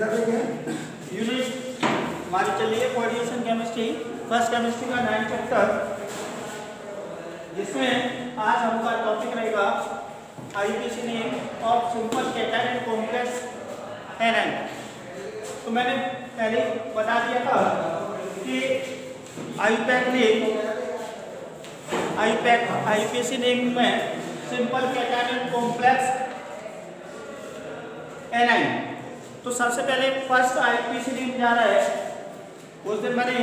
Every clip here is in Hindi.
इधर देखिए, यूनिट हमारी चल रही है कोऑर्डिनेशन केमिस्ट्री, फर्स्ट केमिस्ट्री का 9 चैप्टर, जिसमें आज हमारा टॉपिक रहेगा IPC name of simple cation and complex anion. तो मैंने पहले बता दिया था कि आईपीसी नेम में simple cation and complex anion. तो सबसे पहले फर्स्ट आईपीसी नेम जा रहा है। उस दिन मैंने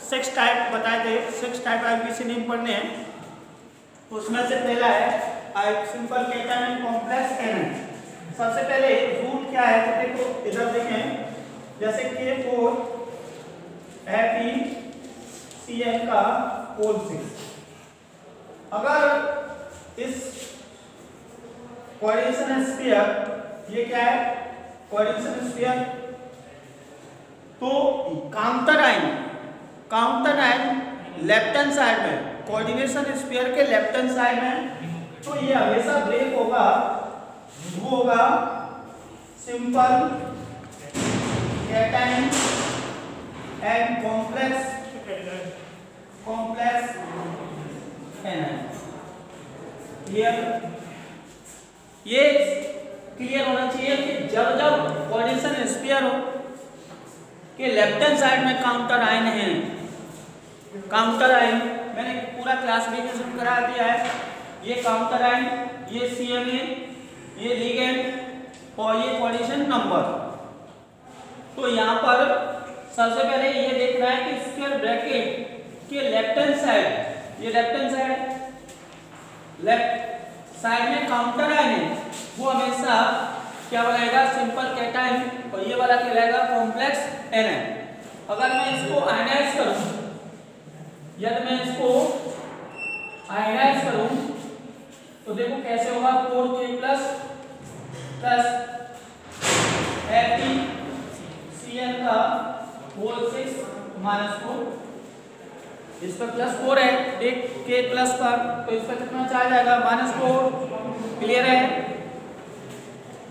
6 टाइप बताए थे, 6 टाइप आईपीसी नेम पढ़ने हैं। उसमें से पहला है simple cation and complex anion. सबसे पहले रूट क्या है, तो देखो इधर देखें, जैसे K4 FeCl का होल 6। अगर इस कोऑर्डिनेशन स्फीयर, ये क्या है कोऑर्डिनेशन स्फीयर, तो counter ion left hand side में, कोऑर्डिनेशन स्फीयर के लेफ्ट हैंड साइड में, तो ये हमेशा ब्रेक होगा, वो होगा simple cation and complex anion. ये क्लियर होना चाहिए कि जब कोऑर्डिनेशन स्फीयर हो कि लेफ्ट हैंड साइड में काउंटर आयन है, काउंटर आयन मैंने पूरा क्लासिफिकेशन करा दिया है। ये काउंटर आयन, ये CMA, ये लिगेंड और ये कोऑर्डिनेशन नंबर। तो यहाँ पर सबसे पहले ये देखना है कि स्क्वायर ब्रैकेट के लेफ्ट हैंड साइड, ये लेफ्ट हैंड साइड में काउंटर आयन है, वो हमेशा क्या बनाएगा सिंपल कैटायन, और ये वाला कहलाएगा कॉम्प्लेक्स एनायन। अगर मैं इसको आयनाइज करूं, यदि मैं इसको आयनाइज करूं तो देखो कैसे होगा, 4K प्लस FeCl का होल 6 -4, इस पर +4 है, एक K प्लस पर, तो इस पर कितना चार्ज आएगा -4। क्लियर है।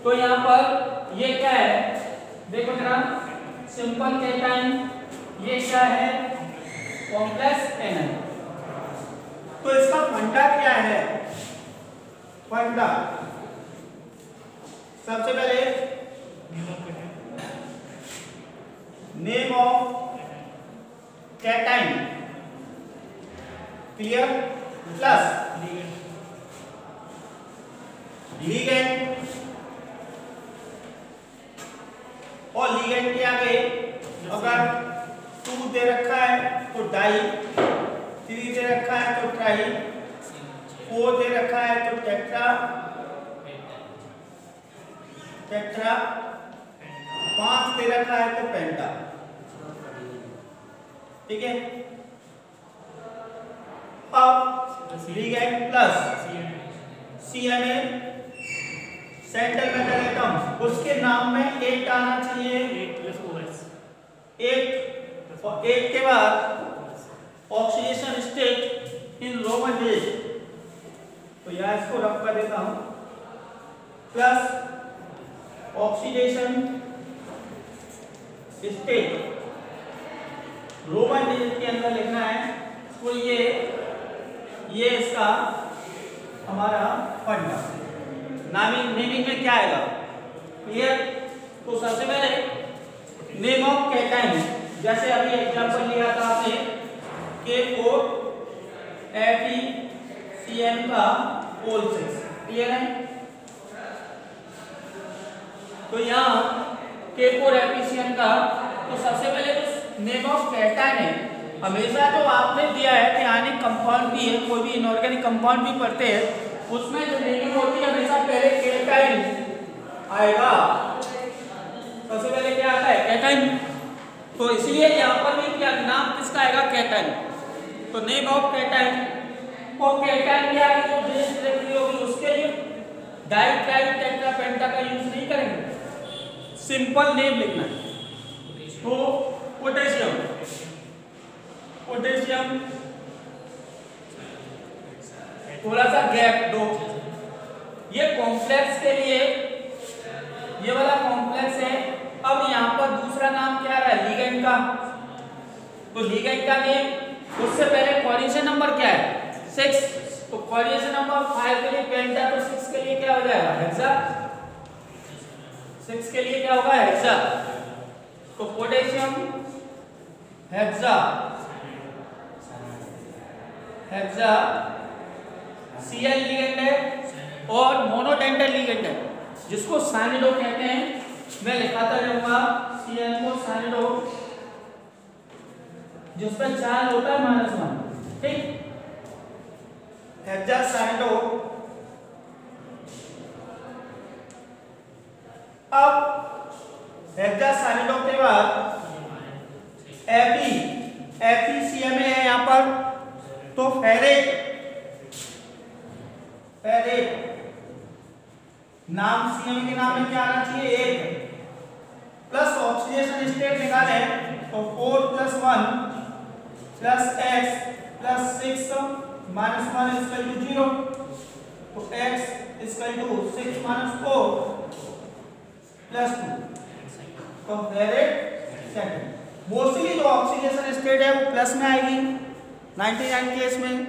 तो यहाँ पर ये क्या है, देखो जरा, सिंपल कैटायन, ये क्या है कॉम्प्लेक्स एनायन। तो इसका फंडा क्या है, फंडा सबसे पहले name of cation, clear, plus ligand, और लिगेंड के आगे अगर 2 दे रखा है तो डाई, 3 दे रखा है तो ट्राई, 4 दे रखा है तो टेट्रा, 5 दे रखा है तो पेंटा। ठीक है। अब ligand plus CMA central metal atom, उसके नाम में 8 आना चाहिए, 8 और 8 के बाद oxidation state in Roman digit, तो यहाँ इसको रख कर देता हूं, plus oxidation state Roman digit के अंदर लिखना है। तो ये इसका हमारा फंडा, नेमिंग में क्या आएगा, क्लियर। तो सबसे पहले नेम ऑफ कैटायन, जैसे अभी एग्जांपल लिया था आपने K4 FeCl का होल 6, क्लियर है। तो यहाँ K4 FeCl का, तो सबसे पहले तो नेम ऑफ कैटायन है। हमेशा तो आपने दिया है कि आयनिक कंपाउंड भी है, कोई भी इनऑर्गेनिक कंपाउंड भी पढ़ते हैं, उसमें जो नेमिंग होती है हमेशा पहले कैटायन आएगा। सबसे पहले क्या आता है, कैटायन। तो इसलिए यहाँ पर भी क्या नाम किसका आएगा, कैटायन। तो नेम ऑफ कैटायन, और कैटायन के आगे जो बेस लिखी होगी उसके लिए डाई, ट्राई, टेट्रा, पेंटा का यूज नहीं करेंगे, सिंपल नेम लिखना है। तो पोटेशियम थोड़ा सा गैप दो, ये कॉम्प्लेक्स के लिए ये वाला कॉम्प्लेक्स है। अब यहाँ पर दूसरा नाम क्या रहा है लिगेंड का, तो लिगेंड का नेम, उससे पहले कोऑर्डिनेशन नंबर क्या है 6, तो कोऑर्डिनेशन नंबर 5 के लिए पेंटा, तो 6 के लिए क्या हो जाएगा हेक्सा, 6 के लिए क्या होगा हेक्सा, तो potassium hexa, hexa Cl ligand है और मोनोडेंटल लिगेंड है जिसको साइनिडो कहते हैं। मैं लिखाता रहूंगा Cl को साइनिडो, जिसमें चार्ज होता है -1, ठीक, हेक्सा साइनिडो। अब हेक्सा साइनिडो के बाद FeCl है यहाँ पर, तो फेरेट नाम Cl के नाम में क्या आना चाहिए 1 प्लस ऑक्सीडेशन स्टेट निकाले तो 4 + 1 + x + 6 - 1 = 0, तो x = 6 - 4 + 2, तो फेरेट सेकंड। मोस्टली जो ऑक्सीडेशन स्टेट है वो प्लस में आएगी 99 केस में,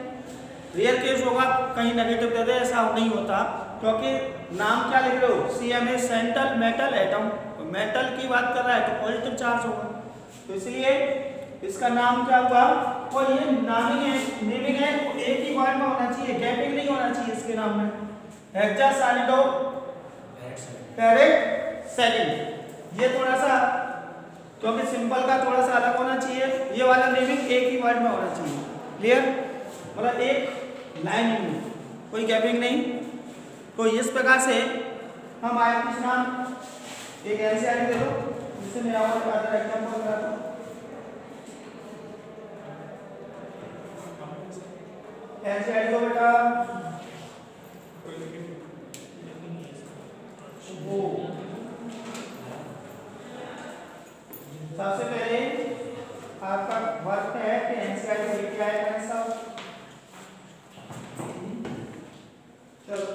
रियल केस होगा कहीं नेगेटिव दे दे, ऐसा नहीं होता क्योंकि नाम क्या लिख रहे हो Cm central metal atom, metal की बात कर रहा है तो पॉजिटिव चार्ज होगा, तो इसलिए इसका नाम क्या हुआ, और ये नेमिंग है तो एक ही वर्ड में होना चाहिए, गैपिंग नहीं होना चाहिए इसके नाम में, हेक्सा साइनिडो फेरेट सेकंड। ये थोड़ा सा क्योंकि सिंपल का थोड़ा सा अलग होना चाहिए, ये वाला नेमिंग एक ही वर्ड में होना चाहिए, क्लियर, मतलब एक लाइन में कोई गैपिंग नहीं। तो इस प्रकार से हम आए कुछ नाम एक एनसीईआरटी दे दो जिससे मैं और ज्यादा एग्जांपल कराता हूं। एनसीईआरटी को बेटा वो सबसे पहले आपका वर्क है कि एनसीईआरटी लेके आए हैं सब, चलो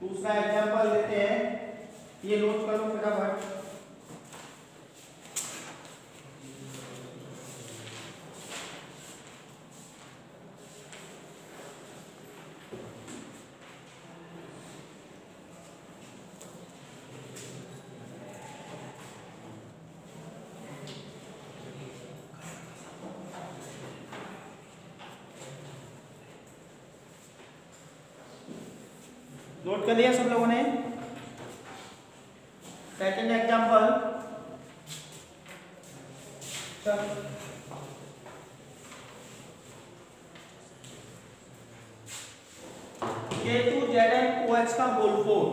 दूसरा एग्जांपल लेते हैं, ये नोट करो फटाफट। नोट कर लिया सब लोगों ने। सेकंड एग्जांपल, K2Zn का होल 4,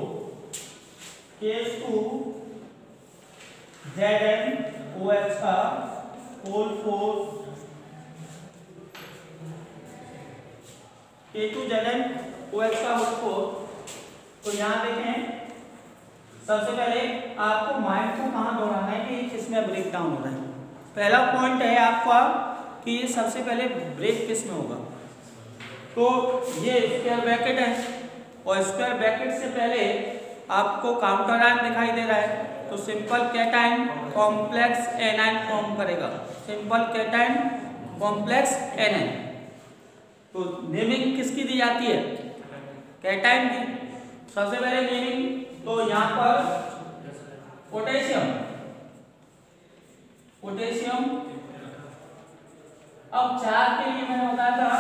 K2Zn का होल 4, K2Zn का होल 4। तो यहाँ देखें सबसे पहले आपको माइंड को कहाँ दौड़ाना है कि किसमें ब्रेक डाउन हो रहा है। पहला पॉइंट है आपका कि ये सबसे पहले ब्रेक किस में होगा, तो ये स्क्वायर ब्रैकेट है और स्क्वायर ब्रैकेट से पहले आपको काउंटर आयन दिखाई दे रहा है, तो simple cation complex anion form करेगा, सिंपल कैटायन कॉम्प्लेक्स एनायन। तो नेमिंग किसकी दी जाती है कैटायन की, सबसे पहले नेमिंग तो यहाँ पर पोटेशियम, अब 4 के लिए मैंने बताया था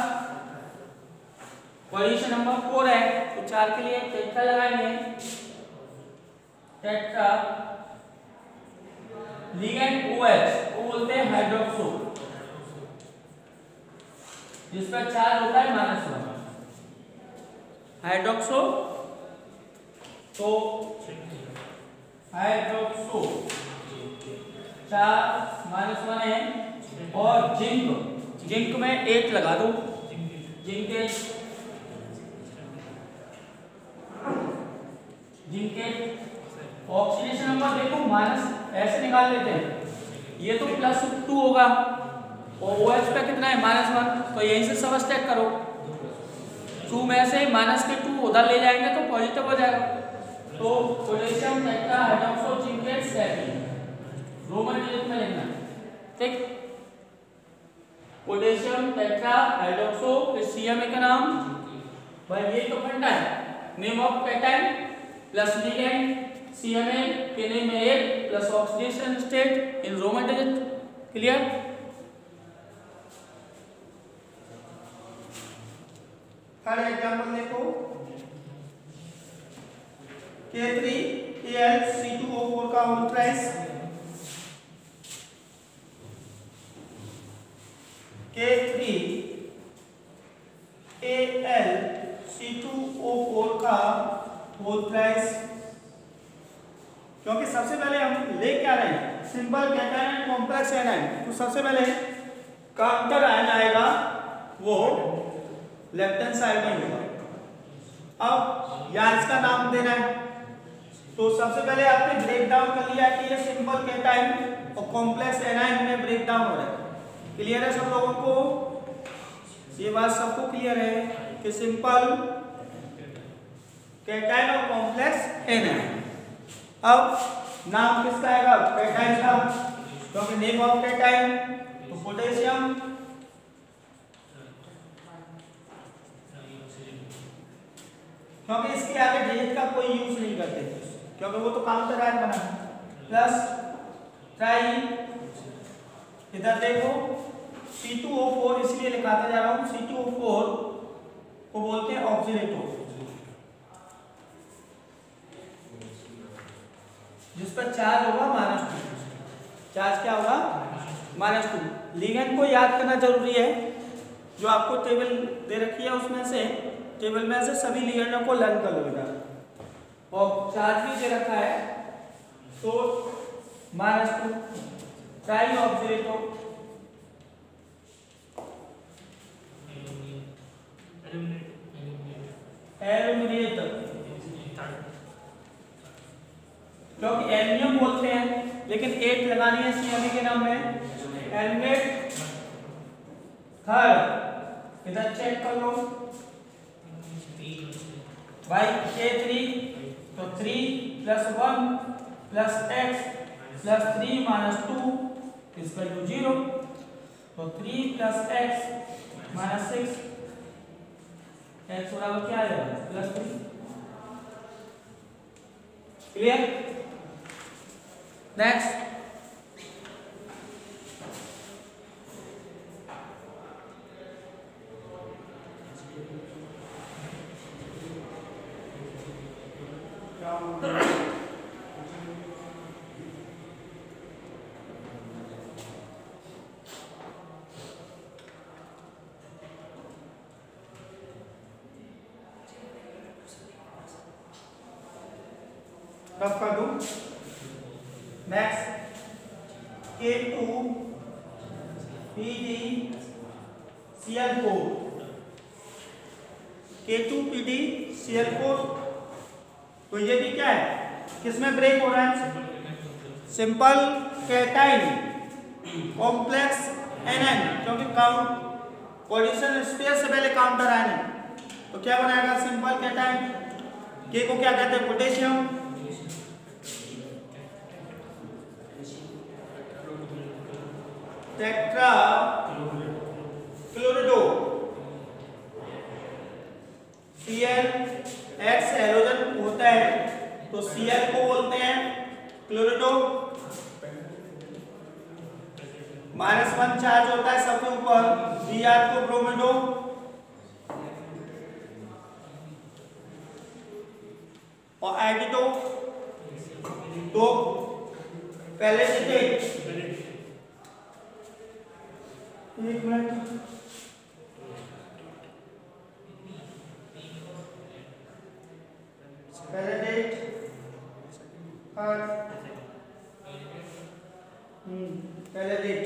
पोजीशन नंबर 4 है, तो 4 के लिए टेट्रा लगाएंगे, टेट्रा लिगेंड OH वो बोलते हैं हाइड्रोक्सो, जिस पर चार्ज होता है -1 हाइड्रोक्सो, तो हाइड्रोक्सो चार्ज -1 है, और जिंक में 8 लगा दो, जिंक ऑक्सीडेशन नंबर देखो माइनस ऐसे निकाल लेते हैं, ये तो +2 होगा, और OH पे कितना है -1, तो यहीं से सबस्ट्रैक्ट करो। 2 में से -2 उधर ले जाएंगे तो पॉजिटिव हो जाएगा। तो पोटेशियम टेट्राहाइड्रोक्सोजिंकेट 7 रोमन डिजिट में लिखना, ठीक। पोटेशियम टेट्राहाइड्रोक्सो, CMA का नाम भाई ये तो फंडा है, name of cation plus ligand CMA के नेम में 8 plus oxidation state in Roman digit. Clear? Third example देखो, K3AlC2O4 का होल प्राइस K3AlC2O4 का होल प्राइस, क्योंकि सबसे पहले हम ले क्या रहे हैं simple cation and complex anion, तो सबसे पहले काउंटर आयन आएगा वो लेफ्ट हैंड साइड में होगा। अब यहाँ इसका नाम देना है, तो सबसे पहले आपने ब्रेक डाउन कर लिया कि ये सिंपल कैटायन और कॉम्प्लेक्स एनायन में ब्रेक डाउन हो रहा है। क्लियर है सब लोगों को? ये बात सबको क्लियर है कि सिंपल कैटायन और कॉम्प्लेक्स एनायन। अब नाम किसका आएगा? कैटायन का, क्योंकि नेम ऑफ कैटायन तो पोटेशियम, क्योंकि इसके आगे डिजिट का कोई यूज नहीं करते क्योंकि वो तो काउंटर आयन बना है, प्लस ट्राई, इधर देखो C2O4 इसलिए लिखाते जा रहा हूं, C2O4 को बोलते हैं ऑक्सीडेटो, जिस पर चार्ज होगा -2। चार्ज क्या होगा? -2। लिगेंड को याद करना जरूरी है, जो आपको टेबल दे रखी है उसमें से, टेबल में से सभी लिगेंडों को लर्न कर लो बेटा। और चार्ज भी दे रखा है तो -2 ट्राई ऑक्सीडेटो, एल्यूमिनेट, क्योंकि एल्यूमिनियम बोलते हैं लेकिन 8 लगानी है CMA के नाम में, एल्यूमिनेट। थर्ड इधर चेक कर लो भाई, K3 तो 3 + 1 + x + 3 - 2 इसका 0, तो 3 + x - 6 x बराबर क्या आ जाएगा? +3। क्लियर? नेक्स्ट रफ कर दूं। नेक्स्ट K2PdCl4, K2PdCl4, तो ये भी क्या है? किसमें ब्रेक हो रहा है? सिंपल कैटायन कॉम्प्लेक्स एनायन, क्योंकि काउंट पोजीशन स्पेस से पहले काउंटर आयन है, तो क्या बनाएगा? Simple cation. के को क्या कहते हैं? पोटेशियम, टेट्रा क्लोरिडो, ClX हैलोजन होता है तो Cl को बोलते हैं क्लोरिडो, -1 चार्ज होता है सबके ऊपर, Br को ब्रोमिडो, और एडिटो तो पहले से एक मिनट, पहले डेट पहले डेट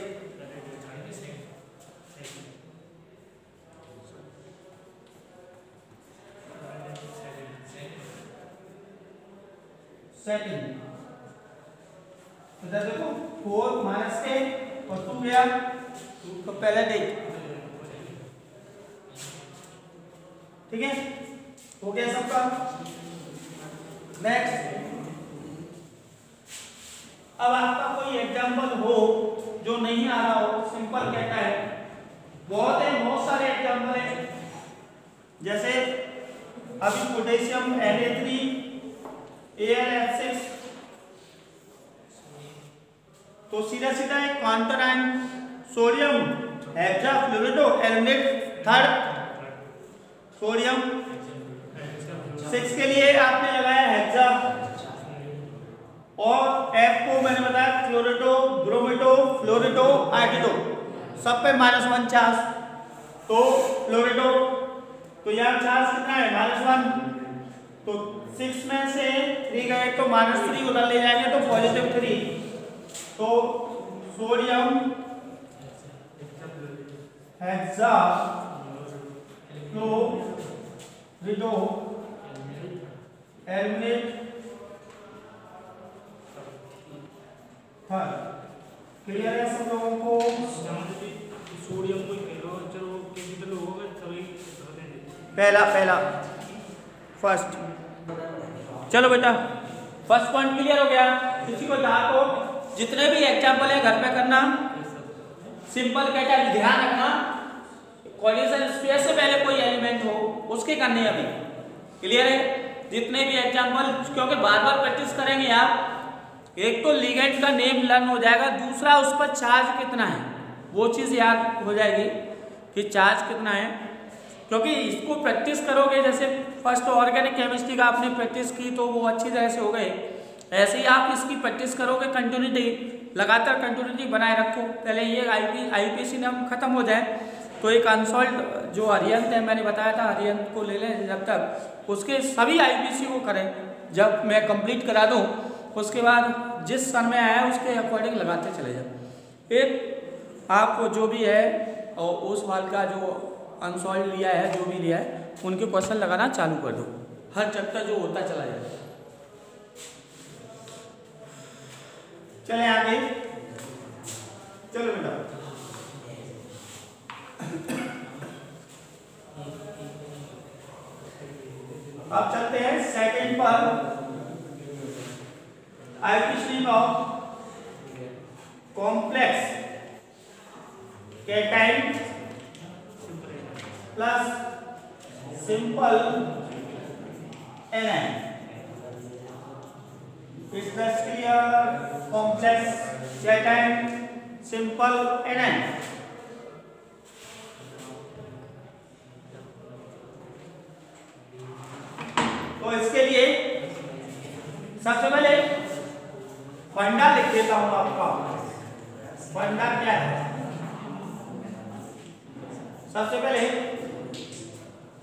सेटिंग, इधर देखो 4 - 10 और 2 गया तो पहले देख, ठीक है, हो गया सबका। नेक्स्ट, अब आपका कोई एग्जाम्पल हो जो नहीं आ रहा हो, सिंपल कहता है, बहुत सारे एग्जाम्पल है। जैसे अभी पोटेशियम Na3 AlF6, तो सीधा सीधा एक counter ion sodium hexafluoride aluminate third, sodium 6 के लिए आपने लगाया हेक्सा, और F को मैंने बताया क्लोरेटो, ब्रोमेटो, फ्लोरेटो, आर्टिटो, सब पे -1 चार्ज। तो फ्लोरेटो, तो यहाँ चार्ज कितना है -1, तो 6 में से 3 गए तो -3 उधर ले जाएंगे तो +3। तो sodium hexa fluorido aluminate third. Clear है सब लोगों को? सोडियम को चलो केमिकल होगा सभी पहला फर्स्ट। चलो बेटा, फर्स्ट पॉइंट क्लियर हो गया। किसी को डाउट हो, जितने भी एग्जाम्पल है घर पे करना, सिंपल कैटेगरी ध्यान रखना, कोलिजन स्पेस से पहले कोई एलिमेंट हो उसके करने अभी। क्लियर है? जितने भी एग्जाम्पल, क्योंकि बार बार प्रैक्टिस करेंगे आप, एक तो लिगेंड का नेम लर्न हो जाएगा, दूसरा उस पर चार्ज कितना है वो चीज़ याद हो जाएगी कि चार्ज कितना है। क्योंकि इसको प्रैक्टिस करोगे, जैसे फर्स्ट ऑर्गेनिक केमिस्ट्री का आपने प्रैक्टिस की तो वो अच्छी तरह से हो गए, ऐसे ही आप इसकी प्रैक्टिस करोगे, कंटिन्यूटी लगातार कंटिन्यूटी बनाए रखो। पहले ये आईपीसी नाम खत्म हो जाए तो एक अनसॉल्व जो हरियंत है, मैंने बताया था हरियंत को ले लें, जब तक उसके सभी आईपीसी को करें, जब मैं कंप्लीट करा दूं उसके बाद जिस सन में आया उसके अकॉर्डिंग लगाते चले जाओ। एक आपको जो भी है और उस वाल का जो अनसॉल्व लिया है, जो भी लिया है, उनके क्वेश्चन लगाना चालू कर दो, हर चैप्टर जो होता चला जाए। चले आगे, चलो बेटा। अब चलते हैं सेकंड पर, IPC of complex cation plus simple A9. It's clear, complex cation, simple A9. तो इसके लिए सबसे पहले फंडा लिख देता हूं आपका। फंडा क्या है? सबसे पहले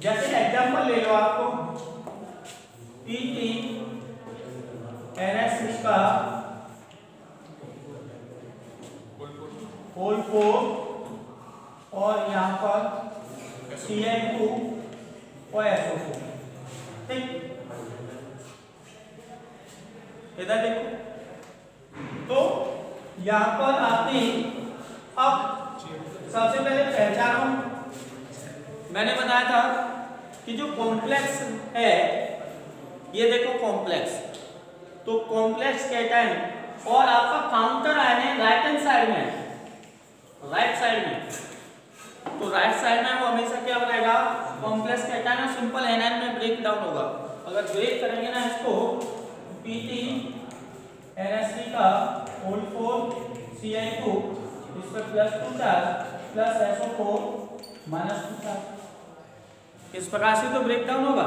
जैसे एग्जांपल ले लो, आपको PT NS3 का होल 4 और यहाँ पर Cl2 और SO4, ठीक। इधर देखो, तो यहाँ पर आपने अब सबसे पहले पहचानो, मैंने बताया था कि जो कॉम्प्लेक्स है, ये देखो कॉम्प्लेक्स, तो कॉम्प्लेक्स कैटाइन और आपका काउंटर आयन है राइट हैंड साइड में, राइट साइड में, तो राइट साइड में वो हमेशा क्या बनाएगा, कॉम्प्लेक्स कैटाइन और सिंपल एनाइन में ब्रेक डाउन होगा। अगर ब्रेक करेंगे ना इसको, PT NS3 का होल 4 Cl2, इस पर +2 चार्ज प्लस SO4 -2 चार्ज, इस प्रकार से तो ब्रेक डाउन होगा।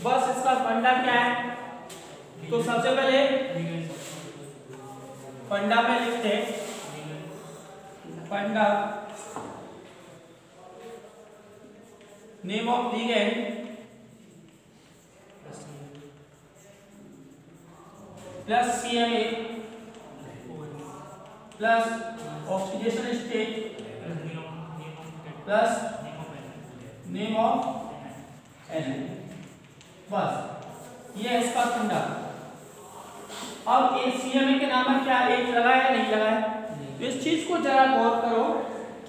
बस इसका फंडा क्या है, तो सबसे पहले फंडा में लिखते हैं, फंडा name of ligand plus CMA plus oxidation state plus name of एन, बस ये है इसका फंडा। अब CMA के नाम पर क्या एक लगा है, नहीं लगा है? तो इस चीज को जरा गौर करो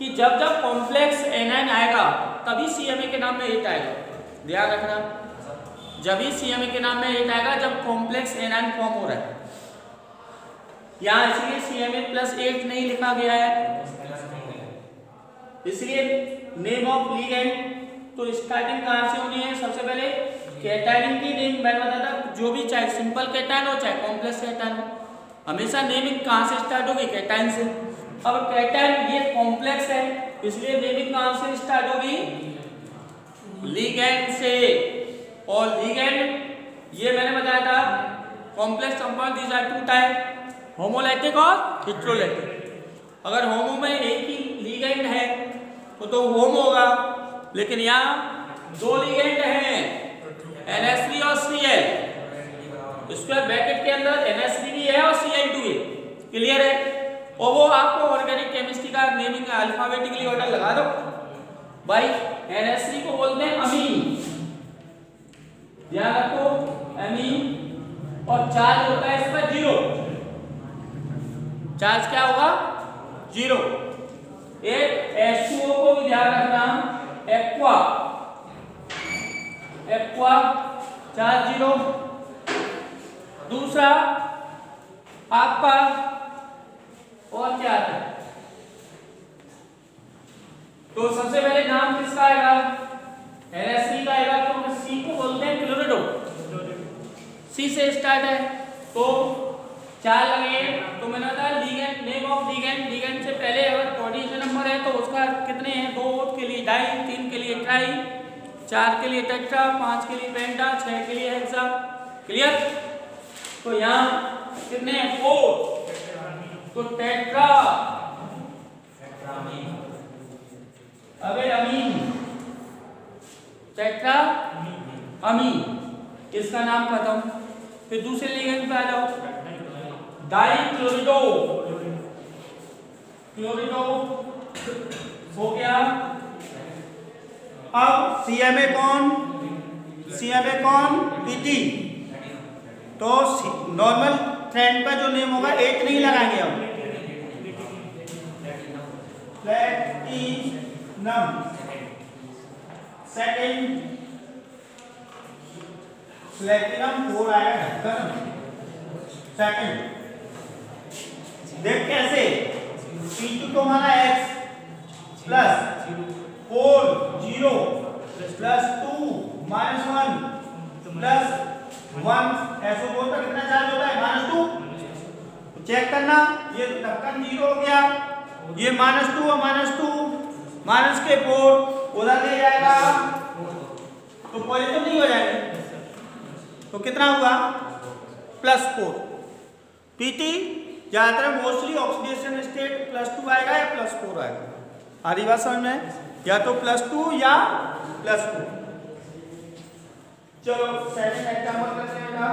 कि जब जब कॉम्प्लेक्स एनायन आएगा तभी सीएमए के नाम में 8 आएगा। ध्यान रखना, जब ही सीएमए के नाम में 8 आएगा जब कॉम्प्लेक्स एनायन फॉर्म हो रहा है। यहाँ इसलिए CMA+8 नहीं लिखा गया है, इसलिए नेम ऑफ लिगेंड तो स्टार्टिंग कहाँ से होनी है? सबसे पहले कैटायन की नेम मैंने बताया था, जो भी चाहे सिंपल कैटायन हो चाहे कॉम्प्लेक्स कैटायन हो, हमेशा नेमिंग कहाँ से स्टार्ट होगी? कैटायन से। अब कैटायन ये कॉम्प्लेक्स है इसलिए नेमिंग कहाँ से स्टार्ट होगी? लिगेंड से। और लिगेंड ये मैंने बताया था complex compound these are 2 type, homoleptic और हेटेरोलैटिक। अगर होमो में एक ही लिगेंड है तो होम होगा, लेकिन यहाँ 2 लिगेंड हैं NH3 और Cl, स्क्वायर ब्रैकेट के अंदर NH3 भी है और Cl2 है। क्लियर है? और वो आपको ऑर्गेनिक केमिस्ट्री का नेमिंग अल्फाबेटिकली ऑर्डर लगा दो भाई। NH3 को बोलते हैं अमीन, ध्यान रखो अमीन, और चार्ज होता है इसका 0। चार्ज क्या होगा? 0। एक H2O को भी ध्यान रखना, एक्वा, एक्वा चार्ज 0। दूसरा आपका और क्या आता है? तो सबसे पहले नाम किसका आएगा? NH3 का आएगा, तो C को बोलते हैं क्लोरिडो, C से स्टार्ट है तो 4 लगेंगे। तो मैंने बताया ligand, name of ligand, ligand से पहले अगर कोऑर्डिनेशन नंबर है तो उसका कितने हैं? 2 के लिए डाई, 3 के लिए ट्राई, 4 के लिए टेट्रा, 5 के लिए पेंटा, 6 के लिए हेक्सा। क्लियर? तो यहाँ कितने हैं? 4। तो टेट्रा, अबे अमीन, टेट्रा अमीन, इसका नाम खत्म। फिर दूसरे लिगेंड पे आ जाओ, डाई क्लोरिडो, क्लोरिडो हो गया। अब CMA कौन? CMA कौन? PT। तो नॉर्मल ट्रेंड पर जो नेम होगा 8 नहीं लगाएंगे हम, प्लैटिनम सेकंड, प्लैटिनम 4 आएगा सेकंड। देख कैसे? P2 तो हमारा X प्लस 4 0 प्लस 2 -1 प्लस 1, ऐसो बोलता कितना चार्ज होता है? -2। चेक करना, ये ढक्कन 0 हो गया, ये -2 और -2 माइनस के 4 उधर ले जाएगा तो पॉजिटिव नहीं हो जाएगा, तो कितना हुआ? +4। PT ज्यादातर मोस्टली ऑक्सीडेशन स्टेट +2 आएगा या +4 आएगा। आधी बात समझ में? या तो +2 या +4। चलो सेकंड एग्जांपल करते हैं बेटा।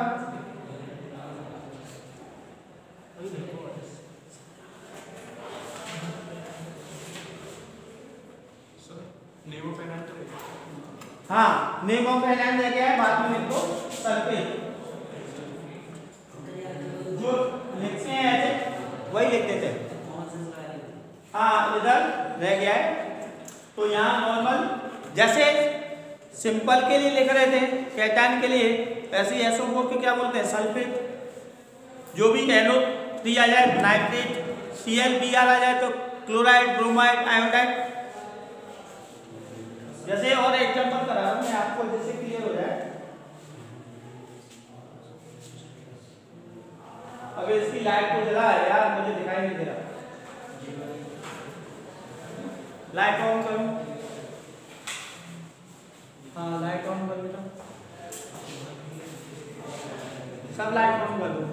हाँ, नेम ऑफ एनायन दे गया है, बाद में लिखो सल्फेट। जो लिखते हैं ऐसे वही लिख देते हैं। हाँ, इधर रह गया है। तो यहाँ नॉर्मल जैसे सिंपल के लिए लिख रहे थे कैटायन के लिए, ऐसे SO4 के क्या बोलते हैं? सल्फेट। जो भी NO3 आ जाए नाइट्रेट, ClBr आ जाए तो क्लोराइड, ब्रोमाइड, आयोडाइड। जैसे और एग्जांपल करा रहा हूं मैं आपको जिससे क्लियर हो जाए। अगर इसकी लाइट को जला है यार, मुझे दिखाई नहीं दे रहा, लाइट ऑन करूं? हाँ, लाइट ऑन कर बेटा, सब लाइट ऑन कर दो।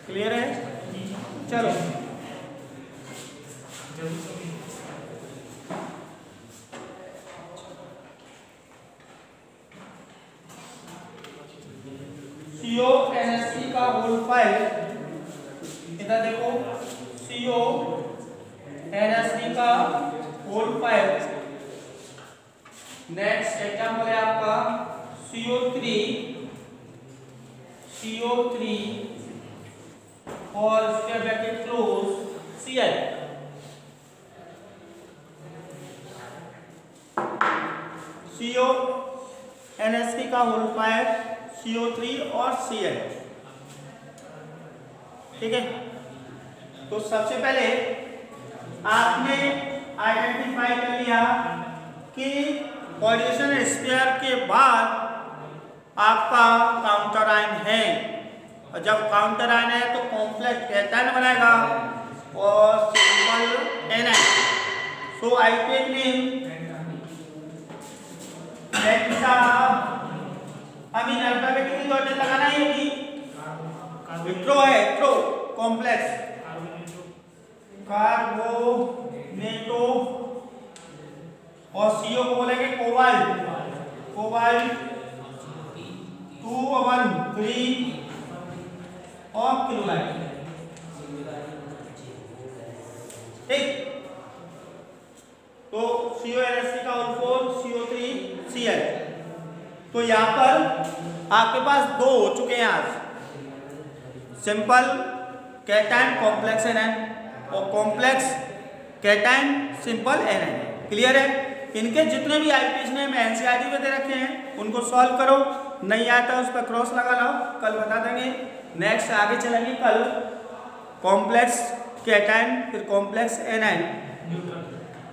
क्लियर है? चलो CONH3 का होल 5, इधर देखो CONH3 का होल 5। नेक्स्ट एग्जांपल है आपका CO3 और इसके ब्रैकेट क्लोज Cl। CONH3 का होल फायर CO3 और Cl। ठीक है, तो सबसे पहले आपने आइडेंटिफाई कर लिया कि कोऑर्डिनेशन स्पेयर के बाद आपका काउंटर आयन है, और जब काउंटर आयन है तो कॉम्प्लेक्स कैटायन बनाएगा और simple anion. So I take name delta. Amine alphabetically order लगाना है कि इट्रो है, इट्रो कॉम्प्लेक्स कार्बोनेटो और CO को बोलेंगे कोबाल्ट, कोबाल्ट 213 और क्लोराइड। ठीक, तो CONH3 का होल 4 CO3Cl। तो यहाँ पर आपके पास दो हो चुके हैं आज, सिंपल कैटायन कॉम्प्लेक्स एनायन और complex cation simple anion. Clear है? इनके जितने भी आईपीएस ने हम एनसीईआरटी में दे रखे हैं उनको सॉल्व करो, नहीं आता उस पर क्रॉस लगा लो, कल बता देंगे। नेक्स्ट आगे चलेंगे कल कॉम्प्लेक्स कैटायन, फिर कॉम्प्लेक्स एनायन,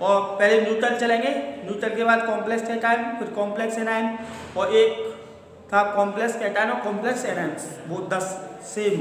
और पहले न्यूट्रल चलेंगे, न्यूट्रल के बाद कॉम्प्लेक्स कैटायन, फिर कॉम्प्लेक्स एनायन, और एक था कॉम्प्लेक्स कैटायन और कॉम्प्लेक्स एनायन, वो 10 सेम।